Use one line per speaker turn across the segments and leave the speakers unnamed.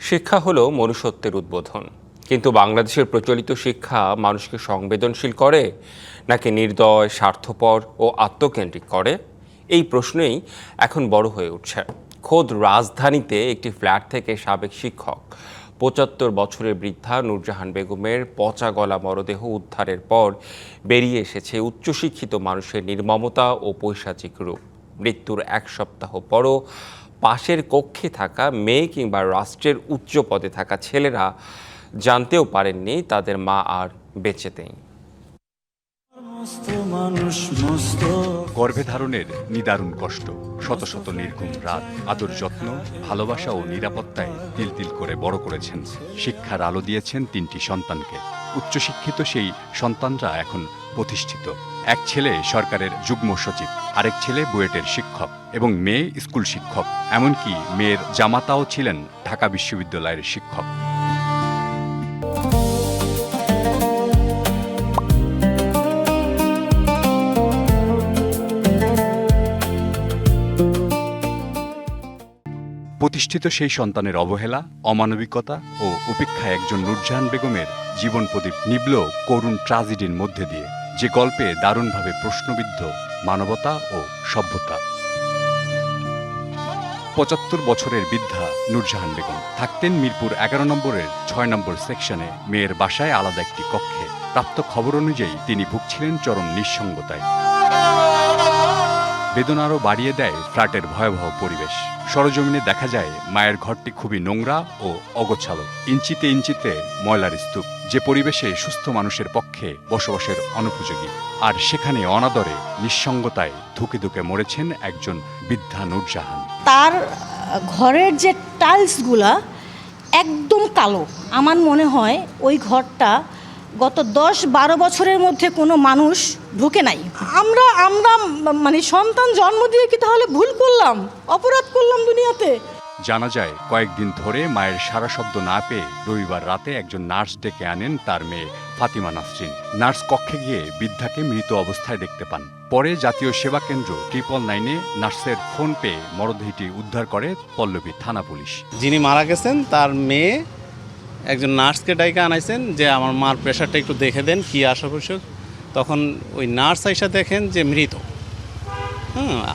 শিক্ষা হলো মনুষ্যত্বের উদ্বোধন, কিন্তু বাংলাদেশের প্রচলিত শিক্ষা মানুষকে সংবেদনশীল করে নাকি নির্দয়, স্বার্থপর ও আত্মকেন্দ্রিক করে? এই প্রশ্নই এখন বড় হয়ে উঠছে। খোদ রাজধানীতে একটি ফ্ল্যাট থেকে সাবেক শিক্ষক ৭৫ বছরের বৃদ্ধা নূরজাহান বেগমের পচা গলা মরদেহ উদ্ধারের পর বেরিয়ে এসেছে উচ্চশিক্ষিত মানুষের নির্মমতা ও পৈশাচিক রূপ। মৃত্যুর এক সপ্তাহ পরও পাশের কক্ষে থাকা মেয়ে কিংবা রাষ্ট্রের উচ্চ পদে থাকা ছেলেরা জানতেও পারেননি তাদের মা আর বেঁচে নেই।
গর্ভে ধারণের নিদারুণ কষ্ট, শত শত নির্ঘুম রাত, আদর যত্ন, ভালোবাসা ও নিরাপত্তায় তিল তিল করে বড় করেছেন। শিক্ষার আলো দিয়েছেন ৩টি সন্তানকে। উচ্চশিক্ষিত সেই সন্তানরা এখন প্রতিষ্ঠিত। এক ছেলে সরকারের যুগ্ম সচিব, আরেক ছেলে বুয়েটের শিক্ষক এবং মেয়ে স্কুল শিক্ষক। এমনকি মেয়ের জামাতাও ছিলেন ঢাকা বিশ্ববিদ্যালয়ের শিক্ষক। প্রতিষ্ঠিত সেই সন্তানের অবহেলা, অমানবিকতা ও উপেক্ষায় একজন নূরজাহান বেগমের জীবন প্রদীপ নিবল করুণ ট্র্যাজেডির মধ্যে দিয়ে, যে গল্পে দারুণভাবে প্রশ্নবিদ্ধ মানবতা ও সভ্যতা। ৭৫ বছরের বৃদ্ধা নূরজাহান বেগম থাকতেন মিরপুর ১১ নম্বরের ৬ নম্বর সেকশনে মেয়ের বাসায় আলাদা একটি কক্ষে। প্রাপ্ত খবর অনুযায়ী তিনি ভুগছিলেন চরম নিঃসঙ্গতায়। বেদনা আরও বাড়িয়ে দেয় ফ্ল্যাটের ভয়াবহ পরিবেশ। সরজমিনে দেখা যায় মায়ের ঘরটি খুবই নোংরা ও অগোছালো, ইঞ্চিতে ইঞ্চিতে ময়লার স্তূপ, যে পরিবেশে সুস্থ মানুষের পক্ষে বসবাসের অনুপযোগী। আর সেখানে অনাদরে, নিঃসঙ্গতায় ধুকে ধুকে মরেছেন একজন বৃদ্ধা নূরজাহান।
তার ঘরের যে টাইলসগুলা একদম কালো। আমার মনে হয় ওই ঘরটা গত ১০-১২ বছরের মধ্যে কোনো মানুষ ঢুকে নাই। আমরা মানে সন্তান জন্ম দিয়ে কি তাহলে ভুল করলাম, অপরাধ করলাম দুনিয়াতে?
জানা যায় কয়েকদিন ধরে মায়ের সারা শব্দ না পেয়ে রবিবার রাতে একজন নার্স ডেকে আনেন তার মেয়ে ফাতিমা নাসরিন। নার্স কক্ষে গিয়ে বৃদ্ধাকে মৃত অবস্থায় দেখতে পান। পরে জাতীয় সেবা কেন্দ্র 999-এ নার্সের ফোন পেয়ে মরদেহটি উদ্ধার করে পল্লবী থানা পুলিশ।
যিনি মারা গেছেন তার মেয়ে একজন নার্সকে ডাইকা আনাইছেন যে আমার মার প্রেশারটা একটু দেখে দেন কী আসা অসুখ। তখন ওই নার্স আইসা দেখেন যে মৃত,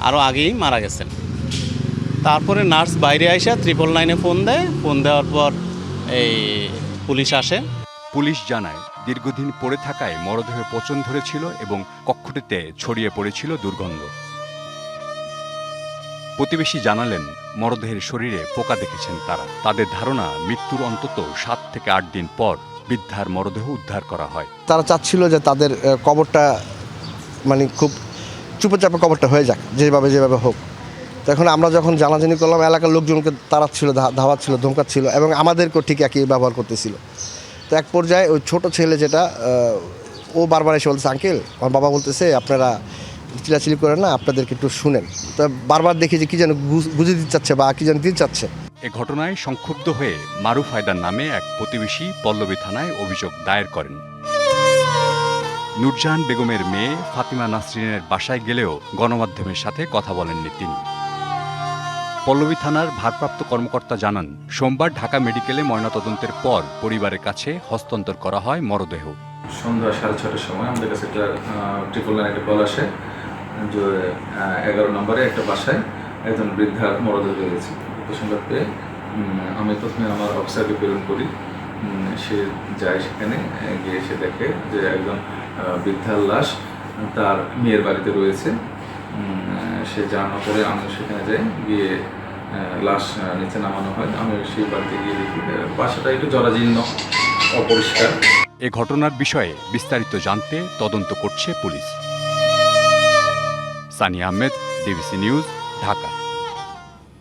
আরও আগেই মারা গেছেন। তারপরে নার্স বাইরে আইসা 999-এ ফোন দেয়। ফোন দেওয়ার পর এই পুলিশ আসে।
পুলিশ জানায় দীর্ঘদিন পড়ে থাকায় মরদেহে পচন ধরেছিল এবং কক্ষটিতে ছড়িয়ে পড়েছিল দুর্গন্ধ। প্রতিবেশী জানালেন মরদেহের শরীরে পোকা দেখেছেন তারা। তাদের ধারণা মৃত্যুর অন্তত 7 থেকে 8 দিন পর বৃদ্ধার মরদেহ উদ্ধার করা হয়। তারা
চাচ্ছিল যে তাদের কবরটা মানে খুব চুপচাপে কবরটা হয়ে যাক, যেভাবে হোক। তো এখন আমরা যখন জানাজানি করলাম, এলাকার লোকজনকে তাড়াচ্ছিল, ধাওয়াচ্ছিল, ধমকাচ্ছিল এবং আমাদেরকেও ঠিক একই ব্যবহার করতেছিল। তো এক পর্যায়ে ওই ছোট ছেলে যেটা, ও বারবার এসে বলতেছে, আঙ্কেল আমার বাবা বলতেছে আপনারা চিলাচিলি করেন না, আপনাদেরকে একটু শুনেন। তো বারবার দেখি যে কি যেন বুঝে দিতে চাচ্ছে বা কি যেন দিতে চাচ্ছে।
এ ঘটনায় সংক্ষুব্ধ হয়ে মারুফ হায়দার নামে এক প্রতিবেশী পল্লবী থানায় অভিযোগ দায়ের করেন। নূরজাহান বেগমের মেয়ে ফাতিমা নাসরিনের বাসায় গেলেও গণমাধ্যমের সাথে কথা বলেননি তিনি। পল্লবী থানার ভারপ্রাপ্ত কর্মকর্তা জানান, সোমবার ঢাকা মেডিকেলে ময়নাতদন্তের পর পরিবারের কাছে হস্তান্তর করা হয় মরদেহ।
সন্ধ্যা 6:30-টার সময় আমাদের কাছে একটা 999 একটা কল আসে যে 11 নম্বরে একটা বাসায় একজন বৃদ্ধার মরদেহ বেরিয়েছে। সংবাদ পেয়ে আমি প্রথমে আমার অফিসারকে প্রেরণ করি। সে যায়, সেখানে গিয়ে সে দেখে যে একজন বৃদ্ধার লাশ তার মেয়ের বাড়িতে রয়েছে। সে জানার পরে আমি সেখানে যাই, গিয়ে লাশ নিচে নামানো হয়। আমি সেই বাড়িতে গিয়ে দেখি বাসাটা একটু জরাজীর্ণ, অপরিষ্কার।
এ ঘটনার বিষয়ে বিস্তারিত জানতে তদন্ত করছে police. Sunny Ahmed, DBC news, Dhaka.